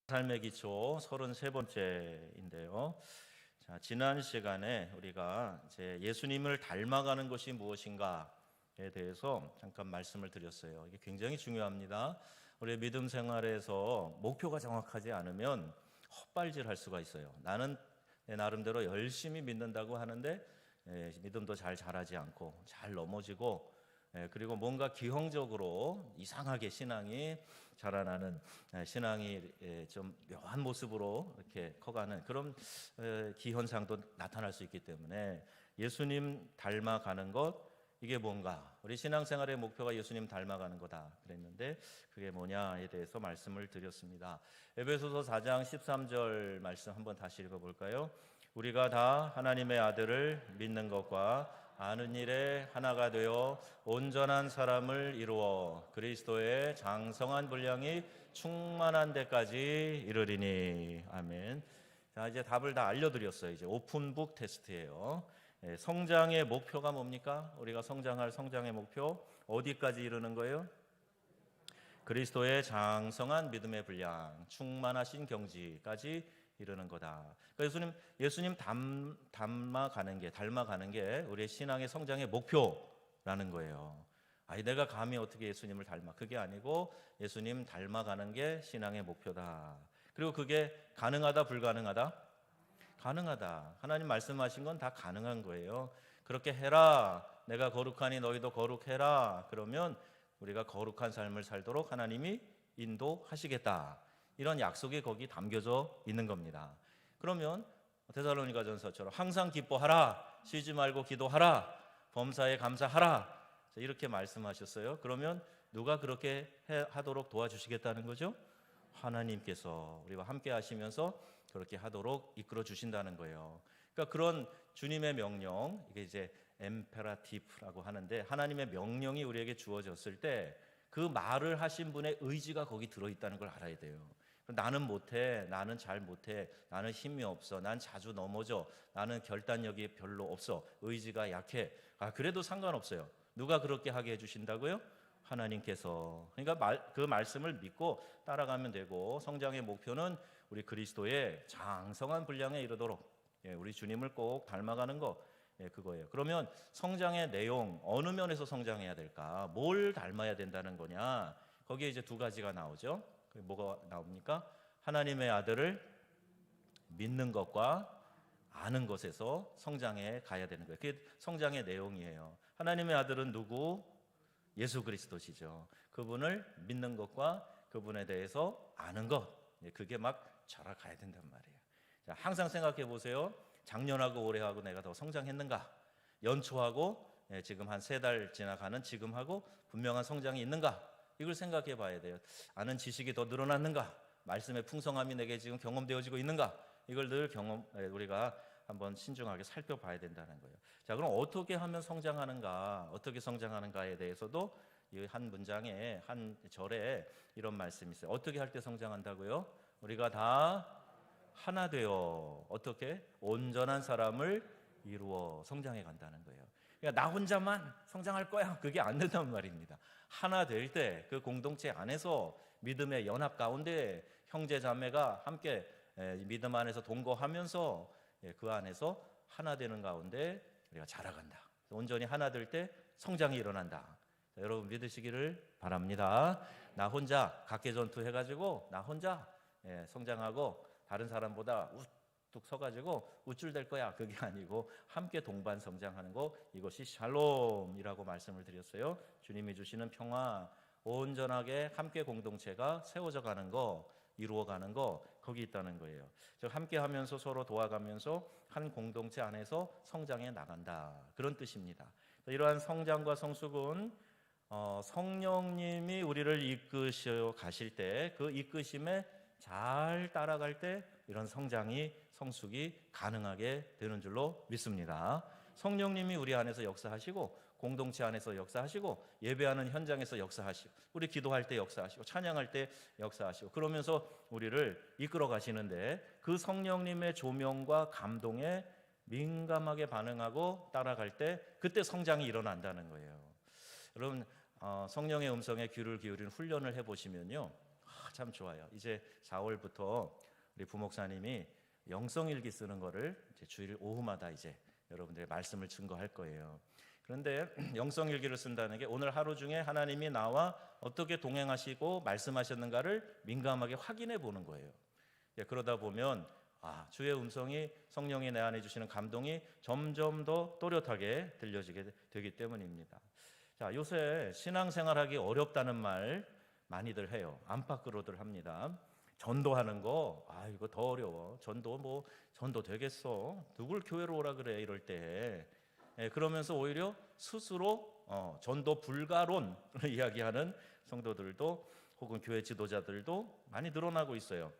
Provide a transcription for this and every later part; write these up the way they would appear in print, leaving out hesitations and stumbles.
삶의 기초 33번째인데요. 자, 지난 시간에 우리가 이제 예수님을 닮아가는 것이 무엇인가에 대해서 잠깐 말씀을 드렸어요. 이게 굉장히 중요합니다. 우리의 믿음 생활에서 목표가 정확하지 않으면 헛발질할 수가 있어요. 나는 내 나름대로 열심히 믿는다고 하는데 믿음도 잘 자라지 않고 잘 넘어지고 그리고 뭔가 기형적으로 이상하게 신앙이 자라나는 신앙이 좀 묘한 모습으로 이렇게 커가는 그런 기현상도 나타날 수 있기 때문에 예수님 닮아가는 것 이게 뭔가 우리 신앙생활의 목표가 예수님 닮아가는 거다 그랬는데 그게 뭐냐에 대해서 말씀을 드렸습니다. 에베소서 4장 13절 말씀 한번 다시 읽어볼까요? 우리가 다 하나님의 아들을 믿는 것과 아는 일에 하나가 되어 온전한 사람을 이루어 그리스도의 장성한 분량이 충만한 데까지 이르리니. 아멘. 자, 이제 답을 다 알려드렸어요. 이제 오픈북 테스트예요. 성장의 목표가 뭡니까? 우리가 성장할 성장의 목표 어디까지 이르는 거예요? 그리스도의 장성한 믿음의 분량, 충만하신 경지까지 이르는 거다. 그러니까 예수님 닮아가는 게 우리의 신앙의 성장의 목표라는 거예요. 아니 내가 감히 어떻게 예수님을 닮아? 그게 아니고 예수님 닮아가는 게 신앙의 목표다. 그리고 그게 가능하다, 불가능하다? 가능하다. 하나님 말씀하신 건 다 가능한 거예요. 그렇게 해라. 내가 거룩하니 너희도 거룩해라. 그러면 우리가 거룩한 삶을 살도록 하나님이 인도하시겠다. 이런 약속이 거기 담겨져 있는 겁니다. 그러면 데살로니가전서처럼 항상 기뻐하라, 쉬지 말고 기도하라, 범사에 감사하라 이렇게 말씀하셨어요. 그러면 누가 그렇게 하도록 도와주시겠다는 거죠? 하나님께서 우리와 함께 하시면서 그렇게 하도록 이끌어 주신다는 거예요. 그러니까 그런 주님의 명령, 이게 이제 엠페라티프라고 하는데 하나님의 명령이 우리에게 주어졌을 때 그 말을 하신 분의 의지가 거기 들어있다는 걸 알아야 돼요. 나는 못해, 나는 잘 못해, 나는 힘이 없어, 난 자주 넘어져, 나는 결단력이 별로 없어, 의지가 약해. 그래도 상관없어요. 누가 그렇게 하게 해주신다고요? 하나님께서. 그러니까 그 말씀을 믿고 따라가면 되고, 성장의 목표는 우리 그리스도의 장성한 분량에 이르도록 우리 주님을 꼭 닮아가는 거, 그거예요. 그러면 성장의 내용 어느 면에서 성장해야 될까? 뭘 닮아야 된다는 거냐? 거기에 이제 두 가지가 나오죠. 뭐가 나옵니까? 하나님의 아들을 믿는 것과 아는 것에서 성장해 가야 되는 거예요. 그게 성장의 내용이에요. 하나님의 아들은 누구? 예수 그리스도시죠. 그분을 믿는 것과 그분에 대해서 아는 것, 그게 막 자라가야 된단 말이에요. 자, 항상 생각해 보세요. 작년하고 올해하고 내가 더 성장했는가? 연초하고 지금 한 3달 지나가는 지금하고 분명한 성장이 있는가? 이걸 생각해 봐야 돼요. 아는 지식이 더 늘어났는가? 말씀의 풍성함이 내게 지금 경험되어지고 있는가? 이걸 늘 우리가 한번 신중하게 살펴봐야 된다는 거예요. 자, 그럼 어떻게 하면 성장하는가? 어떻게 성장하는가에 대해서도 이 한 문장에 한 절에 이런 말씀이 있어요. 어떻게 할 때 성장한다고요? 우리가 다 하나 되어 어떻게 온전한 사람을 이루어 성장해 간다는 거예요. 그러니까 나 혼자만 성장할 거야. 그게 안 된단 말입니다. 하나 될 때 그 공동체 안에서 믿음의 연합 가운데 형제 자매가 함께 믿음 안에서 동거하면서 그 안에서 하나 되는 가운데 우리가 자라간다. 온전히 하나 될 때 성장이 일어난다. 자, 여러분 믿으시기를 바랍니다. 나 혼자 각계전투 해가지고 나 혼자 성장하고 다른 사람보다 우뚝 서가지고 우쭐댈 거야. 그게 아니고 함께 동반 성장하는 거, 이것이 샬롬이라고 말씀을 드렸어요. 주님이 주시는 평화, 온전하게 함께 공동체가 세워져 가는 거, 이루어가는 거, 거기 있다는 거예요. 즉 함께 하면서 서로 도와가면서 한 공동체 안에서 성장해 나간다, 그런 뜻입니다. 이러한 성장과 성숙은 성령님이 우리를 이끄셔 가실 때 그 이끄심에 잘 따라갈 때 이런 성장이 성숙이 가능하게 되는 줄로 믿습니다. 성령님이 우리 안에서 역사하시고 공동체 안에서 역사하시고 예배하는 현장에서 역사하시고 우리 기도할 때 역사하시고 찬양할 때 역사하시고 그러면서 우리를 이끌어 가시는데 그 성령님의 조명과 감동에 민감하게 반응하고 따라갈 때 그때 성장이 일어난다는 거예요. 여러분 성령의 음성에 귀를 기울이는 훈련을 해보시면요, 참 좋아요. 이제 4월부터 우리 부목사님이 영성일기 쓰는 거를 이제 주일 오후마다 이제 여러분들의 말씀을 증거할 거예요. 그런데 영성일기를 쓴다는 게 오늘 하루 중에 하나님이 나와 어떻게 동행하시고 말씀하셨는가를 민감하게 확인해 보는 거예요. 그러다 보면 주의 음성이, 성령이 내 안에 주시는 감동이 점점 더 또렷하게 들려지게 되기 때문입니다. 자, 요새 신앙생활하기 어렵다는 말 많이들 해요. 안팎으로들 합니다. 전도하는 거, 이거 더 어려워. 전도 되겠어? 누굴 교회로 오라 그래 이럴 때. 그러면서 오히려 스스로 전도 불가론을 이야기하는 성도들도 혹은 교회 지도자들도 많이 늘어나고 있어요.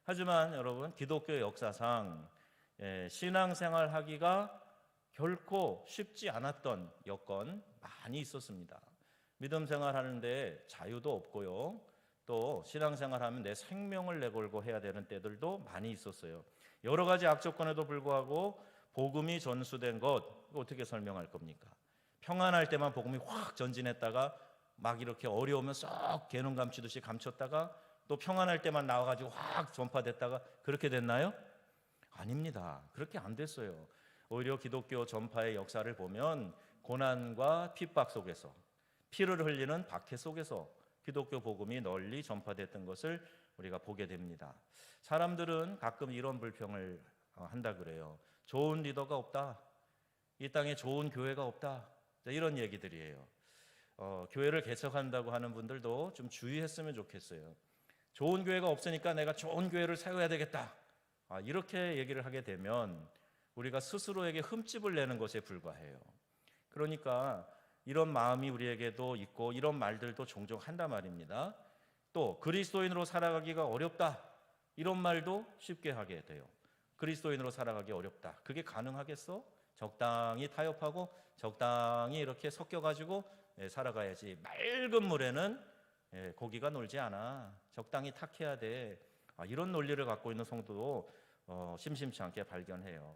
하지만 여러분, 기독교 역사상 신앙생활 하기가 결코 쉽지 않았던 여건 많이 있었습니다. 믿음 생활하는데 자유도 없고요. 또 신앙생활하면 내 생명을 내걸고 해야 되는 때들도 많이 있었어요. 여러 가지 악조건에도 불구하고 복음이 전수된 것, 어떻게 설명할 겁니까? 평안할 때만 복음이 확 전진했다가 막 이렇게 어려우면 쏙 개눈 감추듯이 감췄다가 또 평안할 때만 나와가지고 확 전파됐다가 그렇게 됐나요? 아닙니다. 그렇게 안 됐어요. 오히려 기독교 전파의 역사를 보면 고난과 핍박 속에서, 피를 흘리는 박해 속에서 기독교 복음이 널리 전파됐던 것을 우리가 보게 됩니다. 사람들은 가끔 이런 불평을 한다 그래요. 좋은 리더가 없다. 이 땅에 좋은 교회가 없다. 이런 얘기들이에요. 교회를 개척한다고 하는 분들도 좀 주의했으면 좋겠어요. 좋은 교회가 없으니까 내가 좋은 교회를 세워야 되겠다. 이렇게 얘기를 하게 되면 우리가 스스로에게 흠집을 내는 것에 불과해요. 그러니까 이런 마음이 우리에게도 있고 이런 말들도 종종 한단 말입니다. 또 그리스도인으로 살아가기가 어렵다. 이런 말도 쉽게 하게 돼요. 그리스도인으로 살아가기 어렵다. 그게 가능하겠어? 적당히 타협하고 적당히 이렇게 섞여가지고 살아가야지. 맑은 물에는 고기가 놀지 않아. 적당히 탁해야 돼. 이런 논리를 갖고 있는 성도도 심심치 않게 발견해요.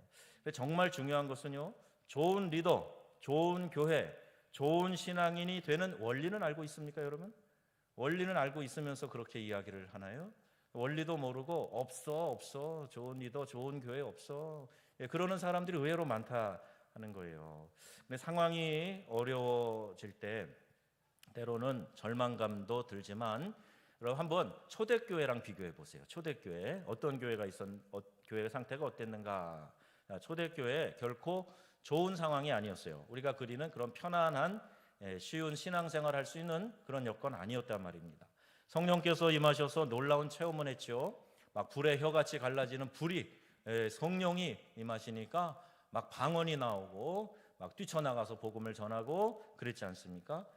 정말 중요한 것은요, 좋은 리더, 좋은 교회, 좋은 신앙인이 되는 원리는 알고 있습니까, 여러분? 원리는 알고 있으면서 그렇게 이야기를 하나요? 원리도 모르고 없어 좋은 리더, 좋은 교회 없어. 그러는 사람들이 의외로 많다 하는 거예요. 근데 상황이 어려워질 때 때로는 절망감도 들지만, 여러분 한번 초대교회랑 비교해 보세요. 초대교회 어떤 교회가 교회의 상태가 어땠는가? 초대교회 결코 좋은 상황이 아니었어요. 우리가 그리는 그런 편안한 쉬운 신앙생활 할 수 있는 그런 여건 아니었단 말입니다. 성령께서 임하셔서 놀라운 체험을 했죠. 막 불의 혀같이 갈라지는 불이, 성령이 임하시니까 막 방언이 나오고 막 뛰쳐나가서 복음을 전하고 그랬지 않습니까?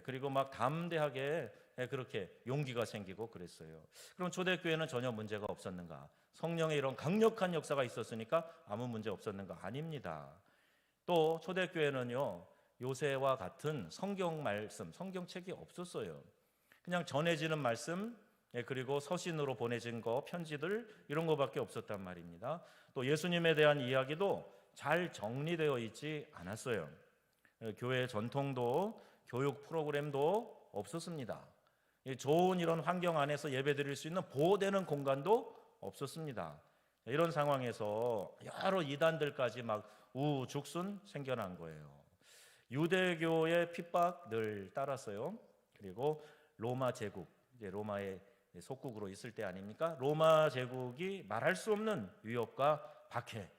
그리고 막 담대하게 그렇게 용기가 생기고 그랬어요. 그럼 초대교회는 전혀 문제가 없었는가? 성령의 이런 강력한 역사가 있었으니까 아무 문제 없었는가? 아닙니다. 또 초대교회는요, 요새와 같은 성경 말씀, 성경책이 없었어요. 그냥 전해지는 말씀, 그리고 서신으로 보내진 거, 편지들 이런 거밖에 없었단 말입니다. 또 예수님에 대한 이야기도 잘 정리되어 있지 않았어요. 교회 전통도 교육 프로그램도 없었습니다. 좋은 이런 환경 안에서 예배드릴 수 있는 보호되는 공간도 없었습니다. 이런 상황에서 여러 이단들까지 막 우죽순 생겨난 거예요. 유대교의 핍박 늘 따랐어요. 그리고 로마 제국, 이제 로마의 속국으로 있을 때 아닙니까? 로마 제국이 말할 수 없는 위협과 박해.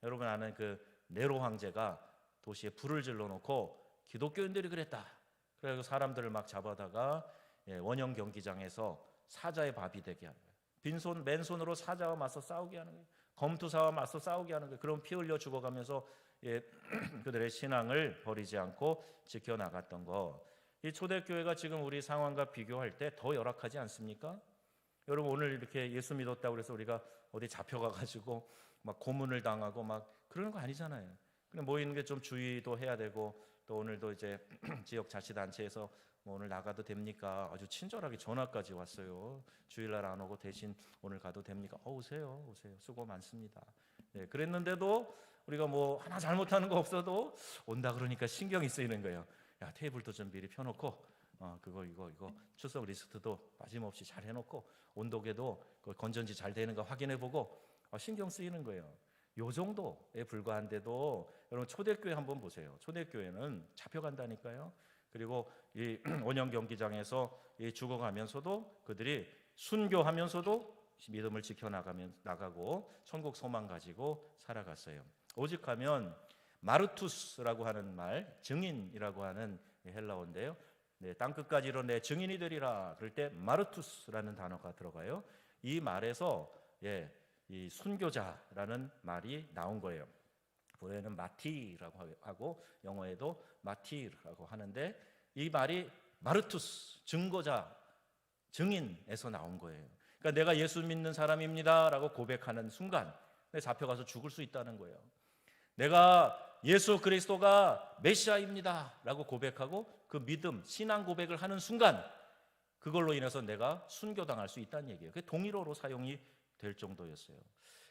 여러분 아는 그 네로 황제가 도시에 불을 질러놓고 기독교인들이 그랬다. 그래서 사람들을 막 잡아다가 원형 경기장에서 사자의 밥이 되게 하는 거예요. 맨손으로 사자와 맞서 싸우게 하는 거예요. 검투사와 맞서 싸우게 하는 거예요. 그럼 피 흘려 죽어가면서 그들의 신앙을 버리지 않고 지켜나갔던 거. 이 초대교회가 지금 우리 상황과 비교할 때 더 열악하지 않습니까? 여러분 오늘 이렇게 예수 믿었다고 해서 우리가 어디 잡혀가가지고 막 고문을 당하고 막 그러는 거 아니잖아요. 그냥 모이는 게 좀 주의도 해야 되고, 또 오늘도 이제 지역 자치단체에서 뭐 오늘 나가도 됩니까? 아주 친절하게 전화까지 왔어요. 주일날 안 오고 대신 오늘 가도 됩니까? 오세요. 수고 많습니다. 그랬는데도 우리가 뭐 하나 잘못하는 거 없어도 온다 그러니까 신경이 쓰이는 거예요. 야, 테이블도 좀 미리 펴놓고 그거 이거 출석 리스트도 빠짐없이 잘 해놓고 온도계도 그 건전지 잘 되는가 확인해보고 신경 쓰이는 거예요. 요 정도에 불과한데도 여러분 초대교회 한번 보세요. 초대교회는 잡혀간다니까요. 그리고 이 원형 경기장에서 죽어가면서도 그들이 순교하면서도 믿음을 지켜나가고 천국 소망 가지고 살아갔어요. 오직하면 마르투스라고 하는 말, 증인이라고 하는 헬라어인데요. 땅 끝까지 이뤄내 증인이 되리라 그럴 때 마르투스라는 단어가 들어가요. 이 말에서 이 순교자라는 말이 나온 거예요. 보에는 마티라고 하고 영어에도 마티라고 하는데 이 말이 마르투스, 증거자, 증인에서 나온 거예요. 그러니까 내가 예수 믿는 사람입니다라고 고백하는 순간 잡혀가서 죽을 수 있다는 거예요. 내가 예수 그리스도가 메시아입니다라고 고백하고 그 믿음, 신앙 고백을 하는 순간 그걸로 인해서 내가 순교당할 수 있다는 얘기예요. 그게 동일어로 사용이 될 정도였어요.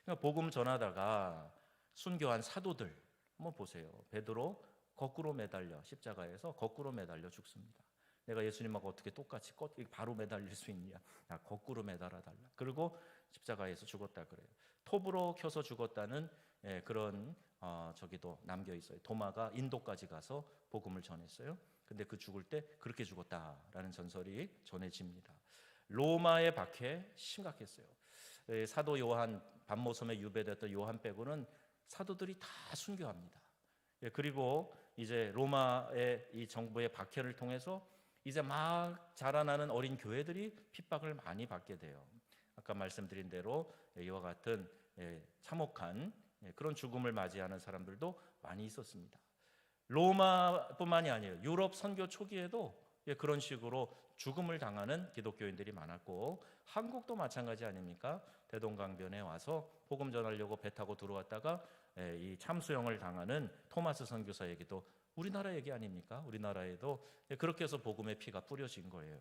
그러니까 복음 전하다가 순교한 사도들 한번 보세요. 베드로 거꾸로 매달려 십자가에서 거꾸로 매달려 죽습니다. 내가 예수님하고 어떻게 똑같이 바로 매달릴 수 있냐? 거꾸로 매달아 달라. 그리고 십자가에서 죽었다 그래요. 톱으로 켜서 죽었다는 그런 저기도 남겨 있어요. 도마가 인도까지 가서 복음을 전했어요. 근데 그 죽을 때 그렇게 죽었다라는 전설이 전해집니다. 로마의 박해 심각했어요. 사도 요한, 반모섬에 유배됐던 요한 빼고는 사도들이 다 순교합니다. 그리고 이제 로마의 이 정부의 박해를 통해서 이제 막 자라나는 어린 교회들이 핍박을 많이 받게 돼요. 아까 말씀드린 대로 이와 같은 참혹한 그런 죽음을 맞이하는 사람들도 많이 있었습니다. 로마뿐만이 아니에요. 유럽 선교 초기에도 그런 식으로 죽음을 당하는 기독교인들이 많았고 한국도 마찬가지 아닙니까? 대동강변에 와서 복음 전하려고 배 타고 들어왔다가 이 참수형을 당하는 토마스 선교사 얘기도 우리나라 얘기 아닙니까? 우리나라에도 그렇게 해서 복음의 피가 뿌려진 거예요.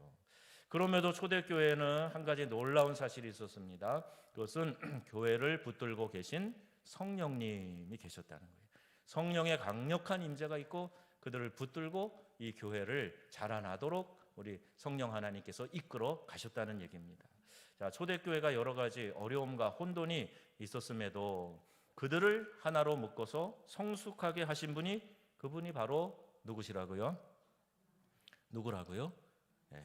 그럼에도 초대교회는 한 가지 놀라운 사실이 있었습니다. 그것은 교회를 붙들고 계신 성령님이 계셨다는 거예요. 성령의 강력한 임재가 있고 그들을 붙들고 이 교회를 자라나도록 우리 성령 하나님께서 이끌어 가셨다는 얘기입니다. 자, 초대교회가 여러 가지 어려움과 혼돈이 있었음에도 그들을 하나로 묶어서 성숙하게 하신 분이 그분이 바로 누구시라고요? 누구라고요?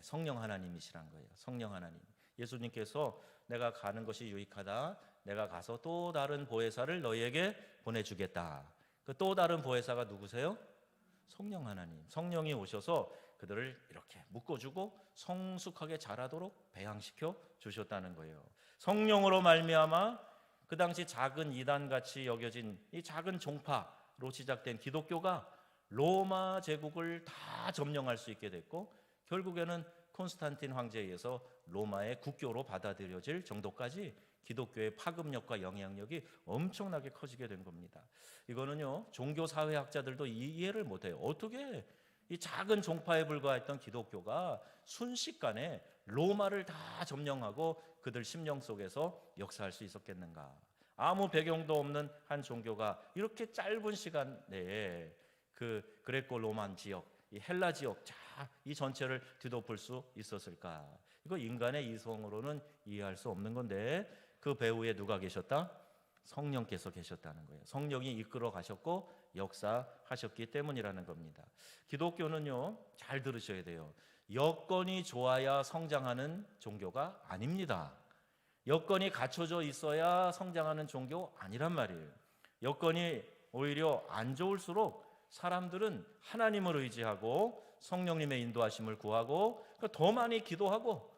성령 하나님이시란 거예요. 성령 하나님. 예수님께서 내가 가는 것이 유익하다. 내가 가서 또 다른 보혜사를 너희에게 보내주겠다. 그 또 다른 보혜사가 누구세요? 성령 하나님. 성령이 오셔서 그들을 이렇게 묶어주고 성숙하게 자라도록 배양시켜 주셨다는 거예요. 성령으로 말미암아 그 당시 작은 이단같이 여겨진 이 작은 종파로 시작된 기독교가 로마 제국을 다 점령할 수 있게 됐고 결국에는 콘스탄틴 황제에 의해서 로마의 국교로 받아들여질 정도까지 기독교의 파급력과 영향력이 엄청나게 커지게 된 겁니다. 이거는요 종교사회학자들도 이해를 못해요. 어떻게 이 작은 종파에 불과했던 기독교가 순식간에 로마를 다 점령하고 그들 심령 속에서 역사할 수 있었겠는가. 아무 배경도 없는 한 종교가 이렇게 짧은 시간 내에 그 그레코 로만 지역, 이 헬라 지역 이 전체를 뒤덮을 수 있었을까? 이거 인간의 이성으로는 이해할 수 없는 건데 그 배후에 누가 계셨다? 성령께서 계셨다는 거예요. 성령이 이끌어 가셨고 역사하셨기 때문이라는 겁니다. 기독교는요, 잘 들으셔야 돼요. 여건이 좋아야 성장하는 종교가 아닙니다. 여건이 갖춰져 있어야 성장하는 종교 아니란 말이에요. 여건이 오히려 안 좋을수록 사람들은 하나님을 의지하고 성령님의 인도하심을 구하고 더 많이 기도하고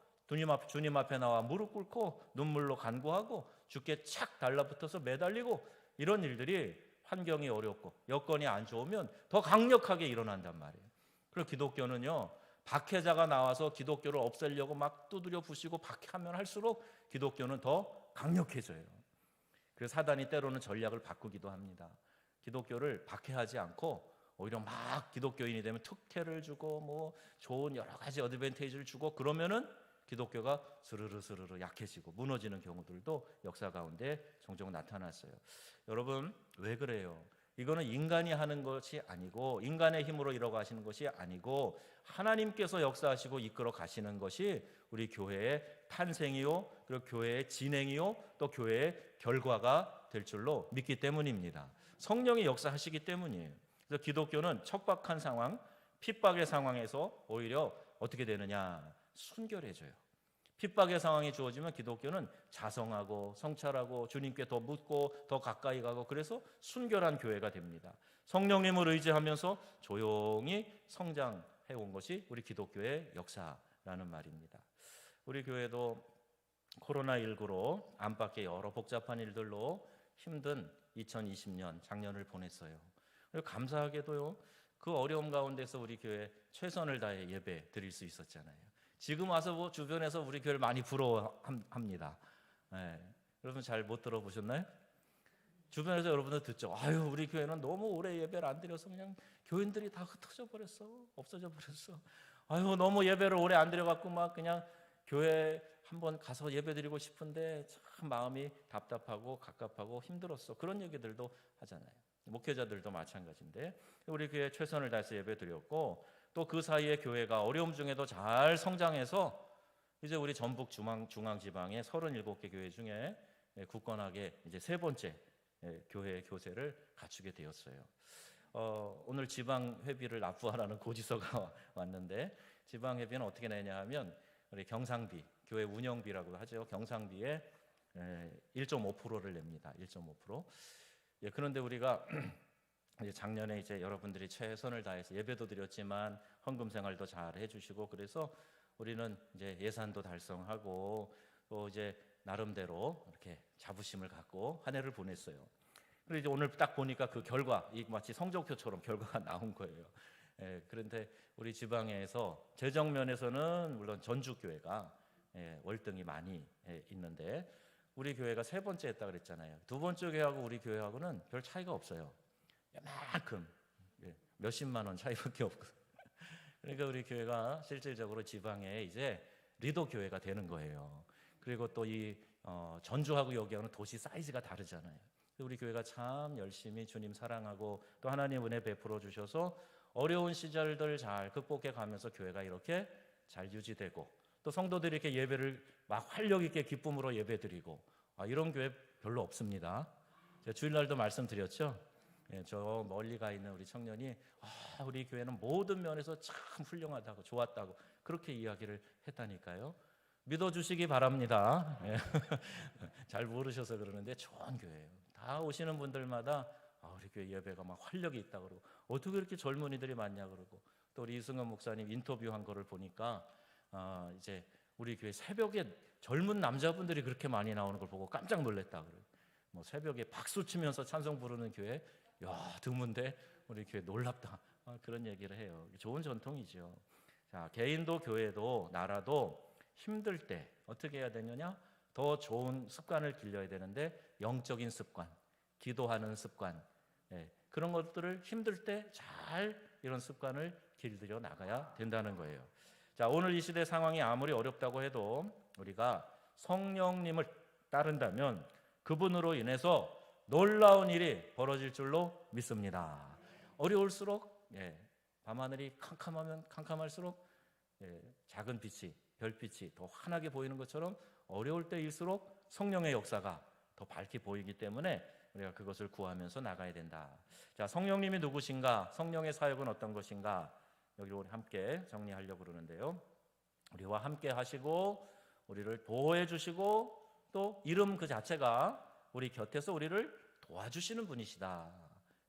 주님 앞에 나와 무릎 꿇고 눈물로 간구하고 주께 착 달라붙어서 매달리고 이런 일들이 환경이 어렵고 여건이 안 좋으면 더 강력하게 일어난단 말이에요. 그리고 기독교는요, 박해자가 나와서 기독교를 없애려고 막 두드려 부시고 박해하면 할수록 기독교는 더 강력해져요. 그래서 사단이 때로는 전략을 바꾸기도 합니다. 기독교를 박해하지 않고 오히려 막 기독교인이 되면 특혜를 주고 뭐 좋은 여러 가지 어드밴테이지를 주고 그러면은 기독교가 스르르 약해지고 무너지는 경우들도 역사 가운데 종종 나타났어요. 여러분 왜 그래요? 이거는 인간이 하는 것이 아니고 인간의 힘으로 이뤄 가시는 것이 아니고 하나님께서 역사하시고 이끌어 가시는 것이 우리 교회의 탄생이요, 그리고 교회의 진행이요, 또 교회의 결과가 될 줄로 믿기 때문입니다. 성령이 역사하시기 때문이에요. 그래서 기독교는 척박한 상황, 핍박의 상황에서 오히려 어떻게 되느냐? 순결해져요. 핍박의 상황이 주어지면 기독교는 자성하고 성찰하고 주님께 더 묻고 더 가까이 가고 그래서 순결한 교회가 됩니다. 성령님을 의지하면서 조용히 성장해 온 것이 우리 기독교의 역사라는 말입니다. 우리 교회도 코로나19로 안팎의 여러 복잡한 일들로 힘든 2020년 작년을 보냈어요. 그리고 감사하게도요, 그 어려움 가운데서 우리 교회 최선을 다해 예배 드릴 수 있었잖아요. 지금 와서 뭐 주변에서 우리 교회를 많이 부러워합니다. 여러분 잘 못 들어보셨나요? 주변에서 여러분들 듣죠. 아유, 우리 교회는 너무 오래 예배를 안 드려서 그냥 교인들이 다 흩어져 버렸어, 없어져 버렸어. 아유, 너무 예배를 오래 안 드려갖고 막 그냥 교회 한번 가서 예배 드리고 싶은데 참 마음이 답답하고 갑갑하고 힘들었어. 그런 얘기들도 하잖아요. 목회자들도 마찬가지인데 우리 교회 최선을 다해서 예배 드렸고 또 그 사이에 교회가 어려움 중에도 잘 성장해서 이제 우리 전북 중앙지방의 37개 교회 중에 굳건하게 이제 세 번째 교회 교세를 갖추게 되었어요. 오늘 지방회비를 납부하라는 고지서가 왔는데 지방회비는 어떻게 내냐 하면 우리 경상비, 교회 운영비라고 하죠. 경상비에 1.5%를 냅니다. 1.5%. 그런데 우리가 이제 작년에 이제 여러분들이 최선을 다해서 예배도 드렸지만 헌금 생활도 잘 해주시고 그래서 우리는 이제 예산도 달성하고 또 이제 나름대로 이렇게 자부심을 갖고 한 해를 보냈어요. 그리고 이제 오늘 딱 보니까 그 결과 이 마치 성적표처럼 결과가 나온 거예요. 그런데 우리 지방에서 재정 면에서는 물론 전주교회가 월등히 많이 있는데 우리 교회가 세 번째 했다 그랬잖아요. 두 번째 교회하고 우리 교회하고는 별 차이가 없어요. 이만큼 몇십만 원 차이밖에 없고 그러니까 우리 교회가 실질적으로 지방에 이제 리더 교회가 되는 거예요. 그리고 또 이 전주하고 여기하고는 도시 사이즈가 다르잖아요. 우리 교회가 참 열심히 주님 사랑하고 또 하나님 은혜 베풀어 주셔서 어려운 시절들 잘 극복해 가면서 교회가 이렇게 잘 유지되고 또 성도들이 이렇게 예배를 막 활력 있게 기쁨으로 예배드리고 이런 교회 별로 없습니다. 제가 주일날도 말씀드렸죠. 저 멀리 가 있는 우리 청년이 우리 교회는 모든 면에서 참 훌륭하다고 좋았다고 그렇게 이야기를 했다니까요. 믿어주시기 바랍니다. 잘 모르셔서 그러는데 좋은 교회예요. 다 오시는 분들마다 우리 교회 예배가 막 활력이 있다고 그러고 어떻게 이렇게 젊은이들이 많냐 그러고 또 우리 이승원 목사님 인터뷰한 거를 보니까 이제 우리 교회 새벽에 젊은 남자분들이 그렇게 많이 나오는 걸 보고 깜짝 놀랐다 그래요. 뭐 새벽에 박수 치면서 찬송 부르는 교회 드문데 우리 교회 놀랍다 그런 얘기를 해요. 좋은 전통이죠. 자, 개인도 교회도 나라도 힘들 때 어떻게 해야 되느냐? 더 좋은 습관을 길러야 되는데 영적인 습관, 기도하는 습관 그런 것들을 힘들 때 잘 이런 습관을 길들여 나가야 된다는 거예요. 자, 오늘 이 시대 상황이 아무리 어렵다고 해도 우리가 성령님을 따른다면 그분으로 인해서 놀라운 일이 벌어질 줄로 믿습니다. 어려울수록 밤하늘이 캄캄하면 캄캄할수록 작은 빛이 별빛이 더 환하게 보이는 것처럼 어려울 때일수록 성령의 역사가 더 밝게 보이기 때문에 우리가 그것을 구하면서 나가야 된다. 자, 성령님이 누구신가? 성령의 사역은 어떤 것인가? 여기 우리 함께 정리하려고 그러는데요. 우리와 함께 하시고 우리를 보호해 주시고 또 이름 그 자체가 우리 곁에서 우리를 도와주시는 분이시다.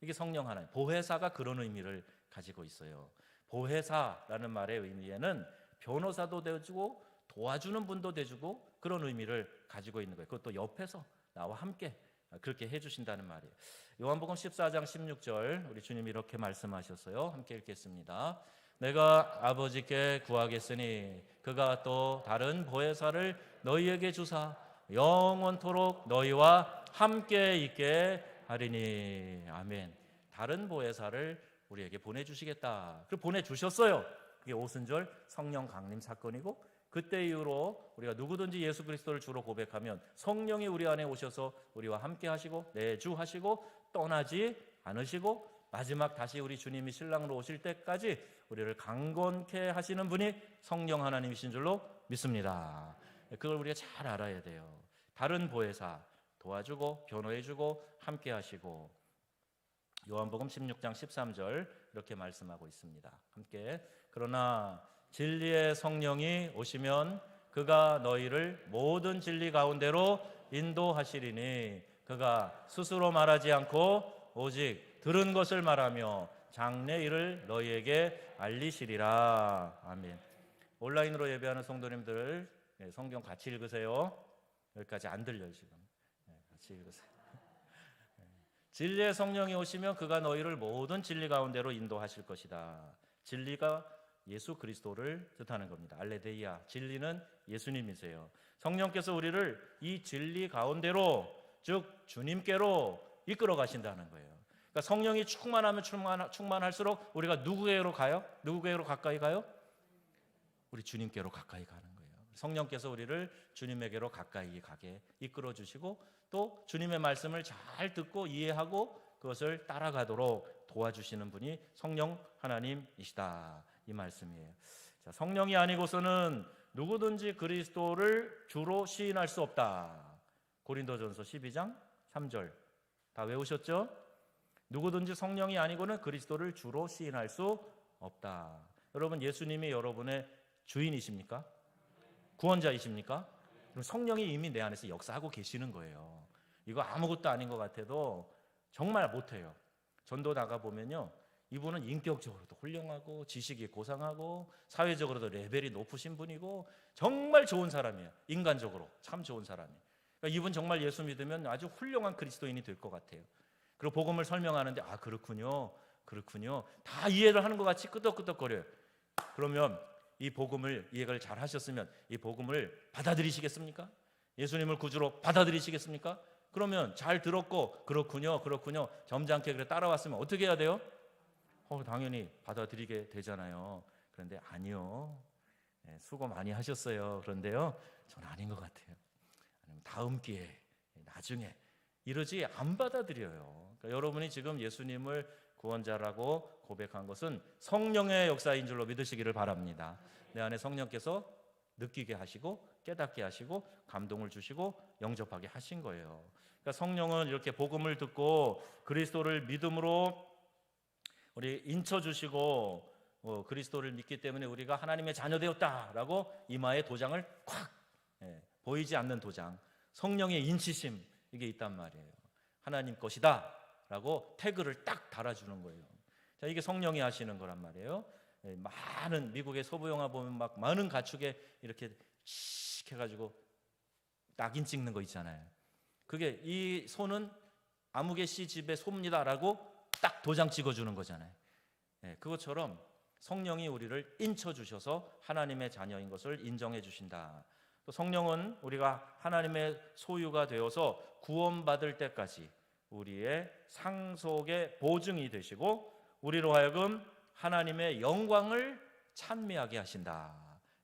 이게 성령 하나님. 보혜사가 그런 의미를 가지고 있어요. 보혜사라는 말의 의미에는 변호사도 되어주고 도와주는 분도 되어주고 그런 의미를 가지고 있는 거예요. 그것도 옆에서 나와 함께 그렇게 해주신다는 말이에요. 요한복음 14장 16절 우리 주님이 이렇게 말씀하셨어요. 함께 읽겠습니다. 내가 아버지께 구하겠으니 그가 또 다른 보혜사를 너희에게 주사 영원토록 너희와 함께 있게 하리니. 아멘. 다른 보혜사를 우리에게 보내주시겠다. 그리고 보내주셨어요. 그게 오순절 성령 강림 사건이고 그때 이후로 우리가 누구든지 예수 그리스도를 주로 고백하면 성령이 우리 안에 오셔서 우리와 함께 하시고 내주하시고 떠나지 않으시고 마지막 다시 우리 주님이 신랑으로 오실 때까지 우리를 강건케 하시는 분이 성령 하나님이신 줄로 믿습니다. 그걸 우리가 잘 알아야 돼요. 다른 보혜사 도와주고 변호해주고 함께 하시고, 요한복음 16장 13절 이렇게 말씀하고 있습니다. 함께, 그러나 진리의 성령이 오시면 그가 너희를 모든 진리 가운데로 인도하시리니 그가 스스로 말하지 않고 오직 들은 것을 말하며 장래 일을 너희에게 알리시리라. 아멘. 온라인으로 예배하는 성도님들 성경 같이 읽으세요. 여기까지 안 들려요 지금. 같이 읽으세요. 진리의 성령이 오시면 그가 너희를 모든 진리 가운데로 인도하실 것이다. 진리가 예수 그리스도를 뜻하는 겁니다. 알레데이아, 진리는 예수님이세요. 성령께서 우리를 이 진리 가운데로, 즉 주님께로 이끌어 가신다는 거예요. 그러니까 성령이 충만하면 충만할수록 우리가 누구에게로 가요? 누구에게로 가까이 가요? 우리 주님께로 가까이 가는 거예요. 성령께서 우리를 주님에게로 가까이 가게 이끌어 주시고, 또 주님의 말씀을 잘 듣고 이해하고 그것을 따라가도록 도와주시는 분이 성령 하나님이시다, 이 말씀이에요. 자, 성령이 아니고서는 누구든지 그리스도를 주로 시인할 수 없다. 고린도전서 12장 3절 다 외우셨죠? 누구든지 성령이 아니고는 그리스도를 주로 시인할 수 없다. 여러분, 예수님이 여러분의 주인이십니까? 구원자이십니까? 그럼 성령이 이미 내 안에서 역사하고 계시는 거예요. 이거 아무것도 아닌 것 같아도 정말 못해요. 전도 나가보면요, 이분은 인격적으로도 훌륭하고 지식이 고상하고 사회적으로도 레벨이 높으신 분이고 정말 좋은 사람이에요. 인간적으로 참 좋은 사람이에요. 그러니까 이분 정말 예수 믿으면 아주 훌륭한 그리스도인이 될 것 같아요. 그리고 복음을 설명하는데 아 그렇군요 다 이해를 하는 것 같이 끄덕끄덕거려요. 그러면 이 복음을 이해를 잘 하셨으면 이 복음을 받아들이시겠습니까? 예수님을 구주로 받아들이시겠습니까? 그러면 잘 들었고 그렇군요 점잖게 그래 따라왔으면 어떻게 해야 돼요? 당연히 받아들이게 되잖아요. 그런데 아니요, 수고 많이 하셨어요. 그런데요, 전 아닌 것 같아요. 다음 기회에, 나중에 이러지 안 받아들여요. 그러니까 여러분이 지금 예수님을 구원자라고 고백한 것은 성령의 역사인 줄로 믿으시기를 바랍니다. 내 안에 성령께서 느끼게 하시고 깨닫게 하시고 감동을 주시고 영접하게 하신 거예요. 그러니까 성령은 이렇게 복음을 듣고 그리스도를 믿음으로 우리 인쳐주시고 그리스도를 믿기 때문에 우리가 하나님의 자녀 되었다라고 이마에 도장을 콱, 보이지 않는 도장, 성령의 인치심, 이게 있단 말이에요. 하나님 것이다 라고 태그를 딱 달아주는 거예요. 자, 이게 성령이 하시는 거란 말이에요. 많은 미국의 서부 영화 보면 막 많은 가축에 이렇게 씩 해가지고 낙인 찍는 거 있잖아요. 그게 이 소는 아무개 씨 집의 소입니다라고 딱 도장 찍어주는 거잖아요. 그것처럼 성령이 우리를 인쳐주셔서 하나님의 자녀인 것을 인정해 주신다. 또 성령은 우리가 하나님의 소유가 되어서 구원받을 때까지 우리의 상속의 보증이 되시고 우리로 하여금 하나님의 영광을 찬미하게 하신다.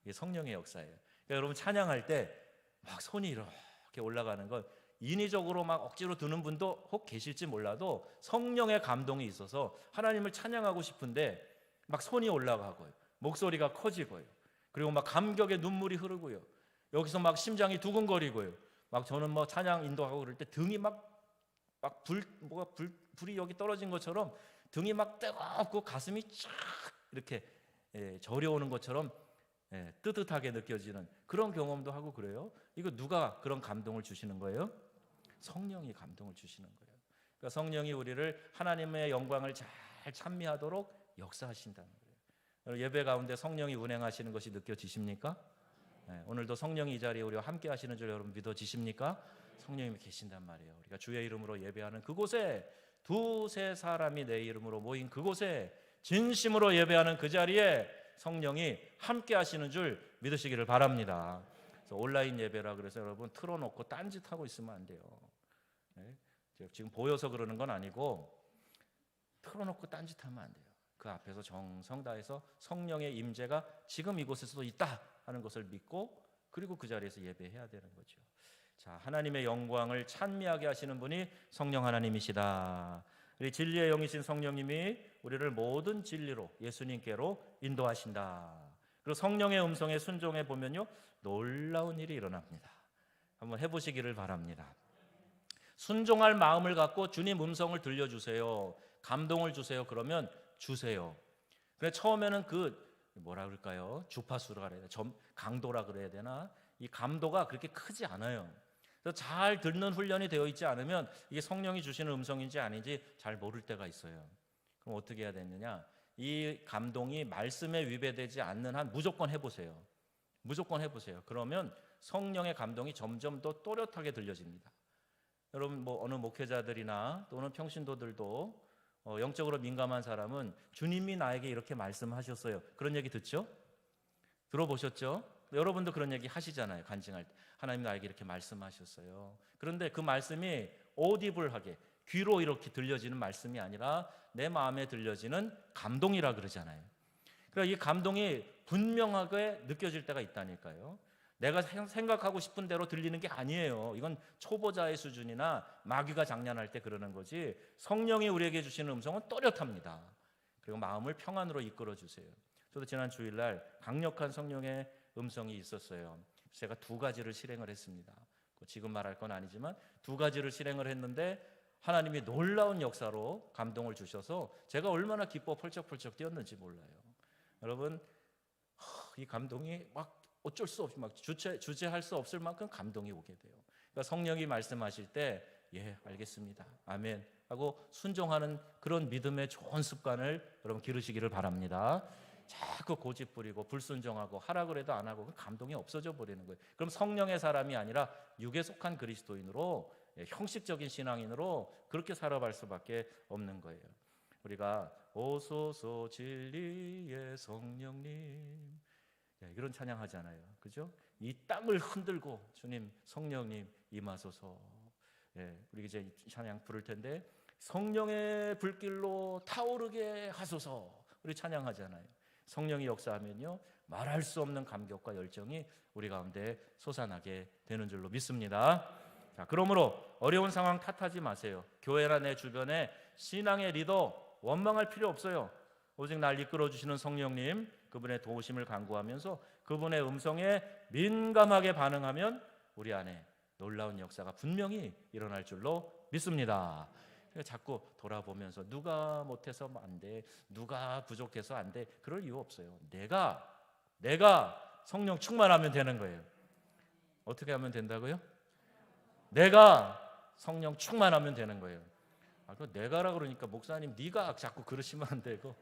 이게 성령의 역사예요. 그러니까 여러분 찬양할 때 막 손이 이렇게 올라가는 건 인위적으로 막 억지로 드는 분도 혹 계실지 몰라도 성령의 감동이 있어서 하나님을 찬양하고 싶은데 막 손이 올라가고요, 목소리가 커지고요, 그리고 막 감격의 눈물이 흐르고요, 여기서 막 심장이 두근거리고요, 막 저는 뭐 찬양 인도하고 그럴 때 등이 불이 여기 떨어진 것처럼 등이 막 뜨겁고 가슴이 쫙 이렇게 저려오는 것처럼 뜨뜻하게 느껴지는 그런 경험도 하고 그래요. 이거 누가 그런 감동을 주시는 거예요? 성령이 감동을 주시는 거예요. 그러니까 성령이 우리를 하나님의 영광을 잘 찬미하도록 역사하신다는 거예요. 예배 가운데 성령이 운행하시는 것이 느껴지십니까? 오늘도 성령이 이 자리에 우리와 함께 하시는 줄 여러분 믿어지십니까? 성령님이 계신단 말이에요. 우리가 주의 이름으로 예배하는 그곳에 두세 사람이 내 이름으로 모인 그곳에 진심으로 예배하는 그 자리에 성령이 함께 하시는 줄 믿으시기를 바랍니다. 그래서 온라인 예배라 그래서 여러분 틀어놓고 딴짓하고 있으면 안 돼요. 지금 보여서 그러는 건 아니고 틀어놓고 딴짓하면 안 돼요. 그 앞에서 정성 다해서 성령의 임재가 지금 이곳에서도 있다 하는 것을 믿고 그리고 그 자리에서 예배해야 되는 거죠. 자, 하나님의 영광을 찬미하게 하시는 분이 성령 하나님이시다 우리 진리의 영이신 성령님이 우리를 모든 진리로 예수님께로 인도하신다. 그리고 성령의 음성에 순종해 보면요, 놀라운 일이 일어납니다. 한번 해보시기를 바랍니다. 순종할 마음을 갖고 주님 음성을 들려주세요. 감동을 주세요. 그러면 주세요. 그래, 처음에는 뭐라 그럴까요? 주파수라 그래야 되나? 강도라 그래야 되나? 이 감도가 그렇게 크지 않아요. 그래서 잘 듣는 훈련이 되어 있지 않으면 이게 성령이 주시는 음성인지 아닌지 잘 모를 때가 있어요. 그럼 어떻게 해야 되느냐? 이 감동이 말씀에 위배되지 않는 한 무조건 해보세요. 무조건 해보세요. 그러면 성령의 감동이 점점 더 또렷하게 들려집니다. 여러분, 어느 목회자들이나 또는 평신도들도 영적으로 민감한 사람은 주님이 나에게 이렇게 말씀하셨어요. 그런 얘기 듣죠? 들어보셨죠? 여러분도 그런 얘기 하시잖아요. 간증할 때 하나님 나에게 이렇게 말씀하셨어요. 그런데 그 말씀이 오디블하게 귀로 이렇게 들려지는 말씀이 아니라 내 마음에 들려지는 감동이라 그러잖아요. 그러니까 이 감동이 분명하게 느껴질 때가 있다니까요. 내가 생각하고 싶은 대로 들리는 게 아니에요. 이건 초보자의 수준이나 마귀가 장난할 때 그러는 거지, 성령이 우리에게 주시는 음성은 또렷합니다. 그리고 마음을 평안으로 이끌어 주세요. 저도 지난 주일날 강력한 성령의 음성이 있었어요. 제가 2가지를 실행을 했습니다. 지금 말할 건 아니지만 2가지를 실행을 했는데 하나님이 놀라운 역사로 감동을 주셔서 제가 얼마나 기뻐 펄쩍펄쩍 뛰었는지 몰라요. 여러분, 이 감동이 막 어쩔 수 없이 막 주체할 수 없을 만큼 감동이 오게 돼요. 그러니까 성령이 말씀하실 때 예, 알겠습니다, 아멘 하고 순종하는 그런 믿음의 좋은 습관을 여러분 기르시기를 바랍니다. 자꾸 고집 부리고 불순종하고 하라 그래도 안 하고 그 감동이 없어져 버리는 거예요. 그럼 성령의 사람이 아니라 육에 속한 그리스도인으로, 형식적인 신앙인으로 그렇게 살아갈 수밖에 없는 거예요. 우리가 오소서 진리의 성령님, 이런 찬양하잖아요. 그죠? 이 땅을 흔들고 주님 성령님 임하소서. 우리 이제 찬양 부를 텐데 성령의 불길로 타오르게 하소서, 우리 찬양하잖아요. 성령이 역사하면요, 말할 수 없는 감격과 열정이 우리 가운데 솟아나게 되는 줄로 믿습니다. 자, 그러므로 어려운 상황 탓하지 마세요. 교회나 내 주변에 신앙의 리더 원망할 필요 없어요. 오직 날 이끌어주시는 성령님, 그분의 도우심을 간구하면서 그분의 음성에 민감하게 반응하면 우리 안에 놀라운 역사가 분명히 일어날 줄로 믿습니다. 자꾸 돌아보면서 누가 못해서 안 돼, 누가 부족해서 안 돼, 그럴 이유 없어요. 내가 성령 충만하면 되는 거예요. 어떻게 하면 된다고요? 내가 성령 충만하면 되는 거예요. 내가라 그러니까 목사님 네가 자꾸 그러시면 안 되고,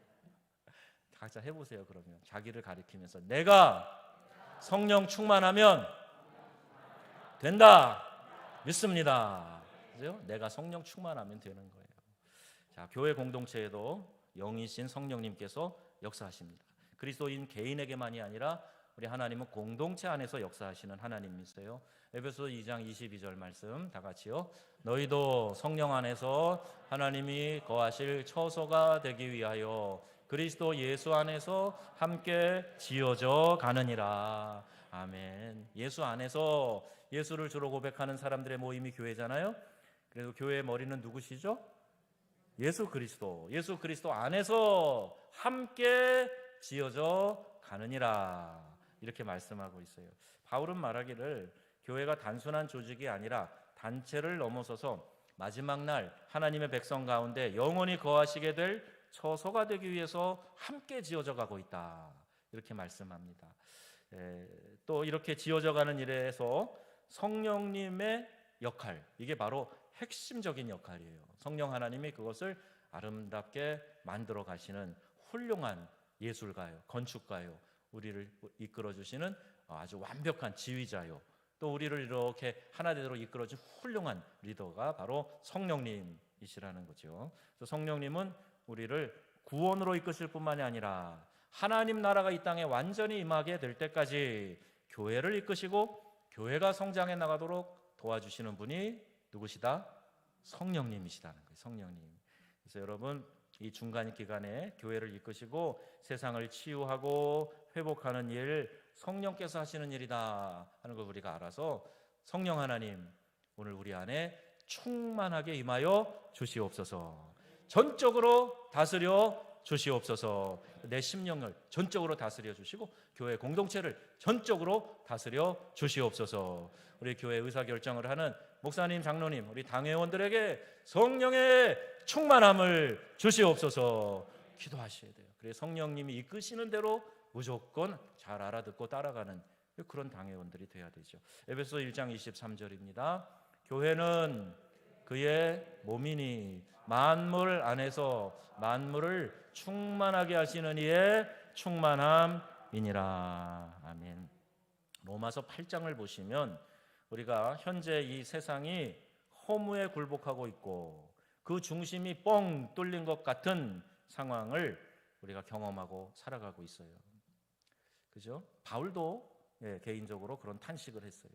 각자 해보세요. 그러면 자기를 가리키면서 내가 성령 충만하면 된다, 믿습니다. 그죠? 내가 성령 충만하면 되는 거예요. 자, 교회 공동체에도 영이신 성령님께서 역사하십니다. 그리스도인 개인에게만이 아니라 우리 하나님은 공동체 안에서 역사하시는 하나님이세요. 에베소 2장 22절 말씀 다 같이요. 너희도 성령 안에서 하나님이 거하실 처소가 되기 위하여 그리스도 예수 안에서 함께 지어져 가느니라. 아멘. 예수 안에서, 예수를 주로 고백하는 사람들의 모임이 교회잖아요. 그래서 교회의 머리는 누구시죠? 예수 그리스도. 예수 그리스도 안에서 함께 지어져 가느니라, 이렇게 말씀하고 있어요. 바울은 말하기를 교회가 단순한 조직이 아니라 단체를 넘어서서 마지막 날 하나님의 백성 가운데 영원히 거하시게 될 처소가 되기 위해서 함께 지어져 가고 있다, 이렇게 말씀합니다. 또 이렇게 지어져 가는 일에서 성령님의 역할, 이게 바로 핵심적인 역할이에요. 성령 하나님이 그것을 아름답게 만들어 가시는 훌륭한 예술가요, 건축가요, 우리를 이끌어 주시는 아주 완벽한 지휘자요, 또 우리를 이렇게 하나되도록 이끌어준 훌륭한 리더가 바로 성령님이시라는 거죠. 그래서 성령님은 우리를 구원으로 이끄실 뿐만이 아니라 하나님 나라가 이 땅에 완전히 임하게 될 때까지 교회를 이끄시고 교회가 성장해 나가도록 도와주시는 분이 누구시다? 성령님이시다는 거예요. 성령님. 그래서 여러분, 이 중간 기간에 교회를 이끄시고 세상을 치유하고 회복하는 일, 성령께서 하시는 일이다 하는 걸 우리가 알아서 성령 하나님, 오늘 우리 안에 충만하게 임하여 주시옵소서. 전적으로 다스려 주시옵소서. 내 심령을 전적으로 다스려 주시고 교회 공동체를 전적으로 다스려 주시옵소서. 우리 교회 의사결정을 하는 목사님, 장로님, 우리 당회원들에게 성령의 충만함을 주시옵소서 기도하셔야 돼요. 그래서 성령님이 이끄시는 대로 무조건 잘 알아듣고 따라가는 그런 당회원들이 돼야 되죠. 에베소 1장 23절입니다. 교회는 그의 몸이니 만물 안에서 만물을 충만하게 하시는 이의 충만함이니라. 아멘. 로마서 8장을 보시면 우리가 현재 이 세상이 허무에 굴복하고 있고 그 중심이 뻥 뚫린 것 같은 상황을 우리가 경험하고 살아가고 있어요. 그죠? 바울도 개인적으로 그런 탄식을 했어요.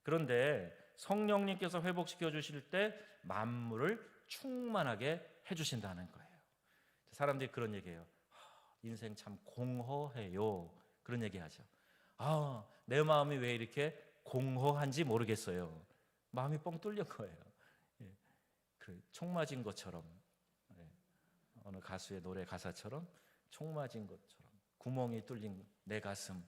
그런데 성령님께서 회복시켜 주실 때 만물을 충만하게 해주신다는 거예요. 사람들이 그런 얘기해요. 인생 참 공허해요. 그런 얘기하죠. 내 마음이 왜 이렇게 공허한지 모르겠어요. 마음이 뻥 뚫린 거예요. 총 맞은 것처럼, 어느 가수의 노래 가사처럼 총 맞은 것처럼 구멍이 뚫린 내 가슴.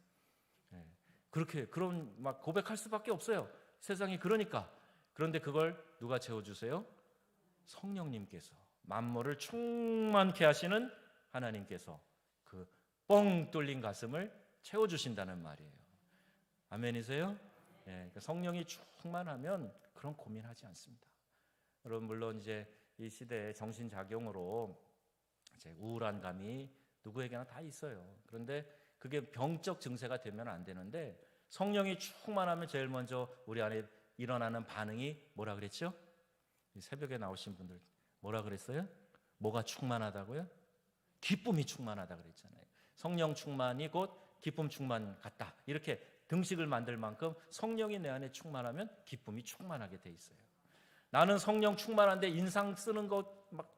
그렇게 그런 막 고백할 수밖에 없어요. 세상이 그러니까. 그런데 그걸 누가 채워주세요? 성령님께서, 만물을 충만케 하시는 하나님께서 그 뻥 뚫린 가슴을 채워주신다는 말이에요. 아멘이세요? 성령이 충만하면 그런 고민하지 않습니다. 여러분, 물론 이제 이 시대의 정신작용으로 이제 우울한 감이 누구에게나 다 있어요. 그런데 그게 병적 증세가 되면 안 되는데 성령이 충만하면 제일 먼저 우리 안에 일어나는 반응이 뭐라 그랬죠? 새벽에 나오신 분들 뭐라 그랬어요? 뭐가 충만하다고요? 기쁨이 충만하다 그랬잖아요. 성령 충만이 곧 기쁨 충만 같다. 이렇게 등식을 만들 만큼 성령이 내 안에 충만하면 기쁨이 충만하게 돼 있어요. 나는 성령 충만한데 인상 쓰는 것 막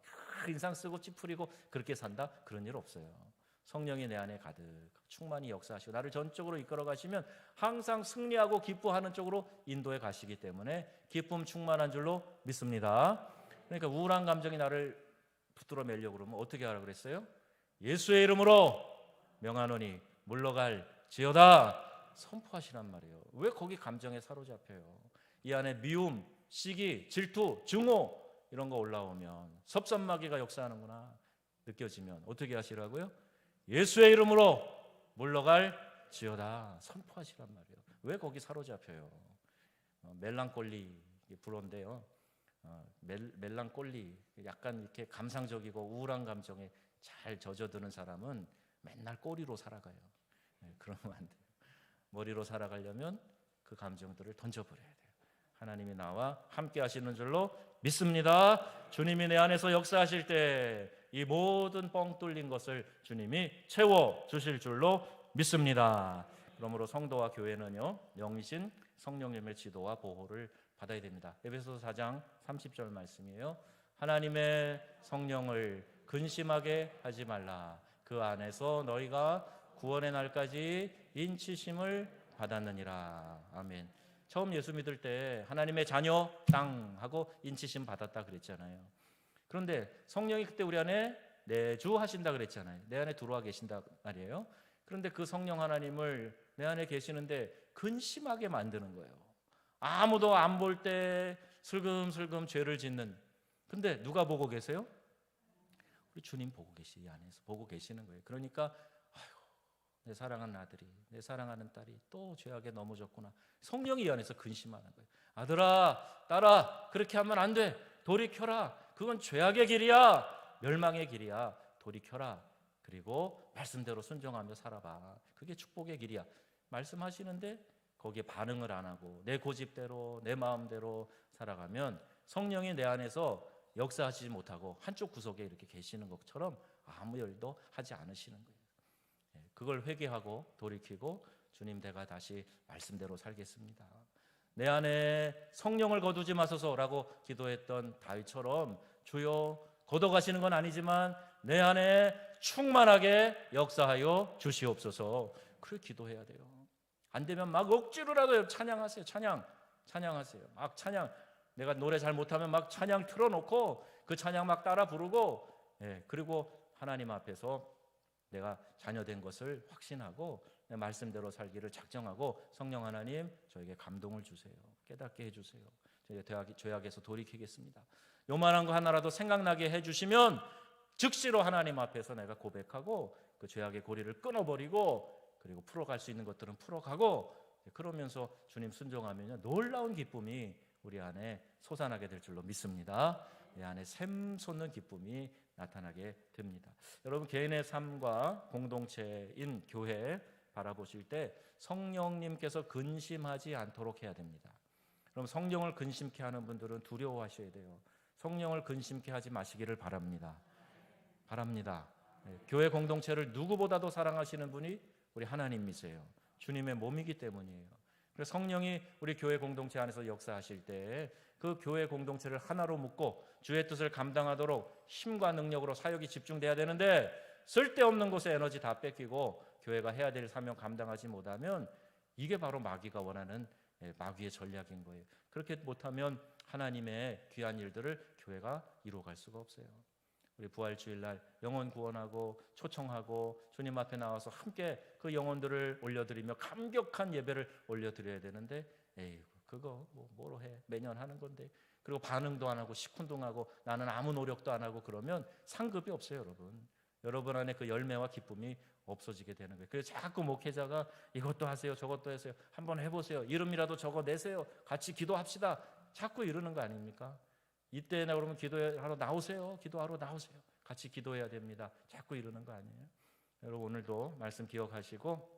인상 쓰고 찌푸리고 그렇게 산다? 그런 일 없어요. 성령이 내 안에 가득 충만히 역사하시고 나를 전적으로 이끌어 가시면 항상 승리하고 기뻐하는 쪽으로 인도해 가시기 때문에 기쁨 충만한 줄로 믿습니다. 그러니까 우울한 감정이 나를 붙들어 매려고 그러면 어떻게 하라 그랬어요? 예수의 이름으로 명하노니 물러갈지어다 선포하시란 말이에요. 왜 거기 감정에 사로잡혀요? 이 안에 미움, 시기, 질투, 증오 이런 거 올라오면 섭섭마귀가 역사하는구나 느껴지면 어떻게 하시라고요? 예수의 이름으로 물러갈지어다 선포하시란 말이에요. 왜 거기 사로잡혀요? 멜랑꼴리 불어인데요. 멜랑꼴리 약간 이렇게 감상적이고 우울한 감정에 잘 젖어드는 사람은 맨날 꼬리로 살아가요. 그러면 안 돼요. 머리로 살아가려면 그 감정들을 던져버려야 돼요. 하나님이 나와 함께 하시는 줄로 믿습니다. 주님이 내 안에서 역사하실 때 이 모든 뻥 뚫린 것을 주님이 채워주실 줄로 믿습니다. 그러므로 성도와 교회는요, 영이신 성령님의 지도와 보호를 받아야 됩니다. 에베소서 4장 30절 말씀이에요. 하나님의 성령을 근심하게 하지 말라. 그 안에서 너희가 구원의 날까지 인치심을 받았느니라. 아멘. 처음 예수 믿을 때 하나님의 자녀 땅 하고 인치심 받았다 그랬잖아요. 그런데 성령이 그때 우리 안에 내주하신다 그랬잖아요. 내 안에 들어와 계신다 말이에요. 그런데 그 성령 하나님을 내 안에 계시는데 근심하게 만드는 거예요. 아무도 안 볼 때 슬금슬금 죄를 짓는. 근데 누가 보고 계세요? 우리 주님 보고 이 안에서 보고 계시는 거예요. 그러니까 내 사랑하는 아들이, 내 사랑하는 딸이 또 죄악에 넘어졌구나. 성령이 이 안에서 근심하는 거예요. 아들아, 딸아, 그렇게 하면 안 돼. 돌이켜라. 그건 죄악의 길이야. 멸망의 길이야. 돌이켜라. 그리고 말씀대로 순종하며 살아봐. 그게 축복의 길이야. 말씀하시는데 거기에 반응을 안 하고 내 고집대로 내 마음대로 살아가면 성령이 내 안에서 역사하지 못하고 한쪽 구석에 이렇게 계시는 것처럼 아무 일도 하지 않으시는 거예요. 그걸 회개하고 돌이키고 주님 내가 다시 말씀대로 살겠습니다. 내 안에 성령을 거두지 마소서라고 기도했던 다윗처럼 주여 걷어가시는 건 아니지만 내 안에 충만하게 역사하여 주시옵소서. 그렇게 기도해야 돼요. 안 되면 막 억지로라도 찬양하세요. 찬양하세요. 막 찬양. 내가 노래 잘 못하면 막 찬양 틀어놓고 그 찬양 막 따라 부르고, 그리고 하나님 앞에서 내가 자녀된 것을 확신하고 내 말씀대로 살기를 작정하고, 성령 하나님 저에게 감동을 주세요. 깨닫게 해주세요. 저희가 죄악에서 돌이키겠습니다. 요만한 거 하나라도 생각나게 해주시면 즉시로 하나님 앞에서 내가 고백하고 그 죄악의 고리를 끊어버리고, 그리고 풀어갈 수 있는 것들은 풀어가고, 그러면서 주님 순종하면 놀라운 기쁨이 우리 안에 솟아나게 될 줄로 믿습니다. 내 안에 샘솟는 기쁨이 나타나게 됩니다. 여러분, 개인의 삶과 공동체인 교회 바라보실 때 성령님께서 근심하지 않도록 해야 됩니다. 그럼 성령을 근심케 하는 분들은 두려워하셔야 돼요. 성령을 근심케 하지 마시기를 바랍니다. 교회 공동체를 누구보다도 사랑하시는 분이 우리 하나님이세요. 주님의 몸이기 때문이에요. 그래서 성령이 우리 교회 공동체 안에서 역사하실 때 그 교회 공동체를 하나로 묶고 주의 뜻을 감당하도록 힘과 능력으로 사역이 집중돼야 되는데, 쓸데없는 곳에 에너지 다 뺏기고 교회가 해야 될 사명 감당하지 못하면 이게 바로 마귀가 원하는 마귀의 전략인 거예요. 그렇게 못하면 하나님의 귀한 일들을 교회가 이루어갈 수가 없어요. 우리 부활주일날 영혼 구원하고 초청하고 주님 앞에 나와서 함께 그 영혼들을 올려드리며 감격한 예배를 올려드려야 되는데, 그거 뭐로 해? 매년 하는 건데. 그리고 반응도 안 하고 시큰둥하고 나는 아무 노력도 안 하고 그러면 상급이 없어요, 여러분. 여러분 안에 그 열매와 기쁨이 없어지게 되는 거예요. 그래서 자꾸 목회자가 이것도 하세요, 저것도 하세요, 한번 해보세요, 이름이라도 적어내세요, 같이 기도합시다, 자꾸 이러는 거 아닙니까? 이때나 그러면 기도하러 나오세요. 기도하러 나오세요. 같이 기도해야 됩니다. 자꾸 이러는 거 아니에요? 여러분, 오늘도 말씀 기억하시고,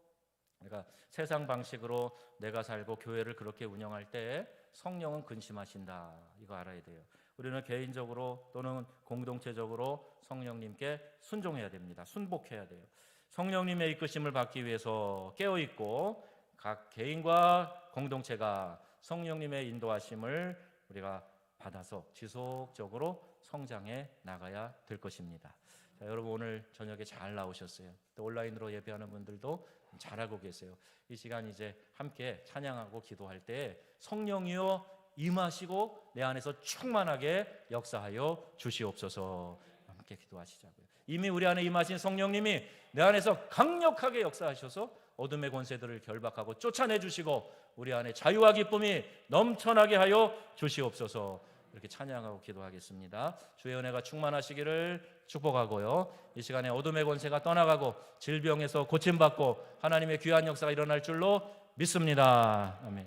내가 세상 방식으로 내가 살고 교회를 그렇게 운영할 때 성령은 근심하신다, 이거 알아야 돼요. 우리는 개인적으로 또는 공동체적으로 성령님께 순종해야 됩니다. 순복해야 돼요. 성령님의 이끄심을 받기 위해서 깨어있고 각 개인과 공동체가 성령님의 인도하심을 우리가 받아서 지속적으로 성장해 나가야 될 것입니다. 자, 여러분, 오늘 저녁에 잘 나오셨어요. 또 온라인으로 예배하는 분들도 잘하고 계세요. 이 시간 이제 함께 찬양하고 기도할 때 성령이여 임하시고 내 안에서 충만하게 역사하여 주시옵소서. 함께 기도하시자고요. 이미 우리 안에 임하신 성령님이 내 안에서 강력하게 역사하셔서 어둠의 권세들을 결박하고 쫓아내 주시고 우리 안에 자유와 기쁨이 넘쳐나게 하여 주시옵소서. 이렇게 찬양하고 기도하겠습니다. 주의 은혜가 충만하시기를 축복하고요, 이 시간에 어둠의 권세가 떠나가고 질병에서 고침받고 하나님의 귀한 역사가 일어날 줄로 믿습니다. 아멘.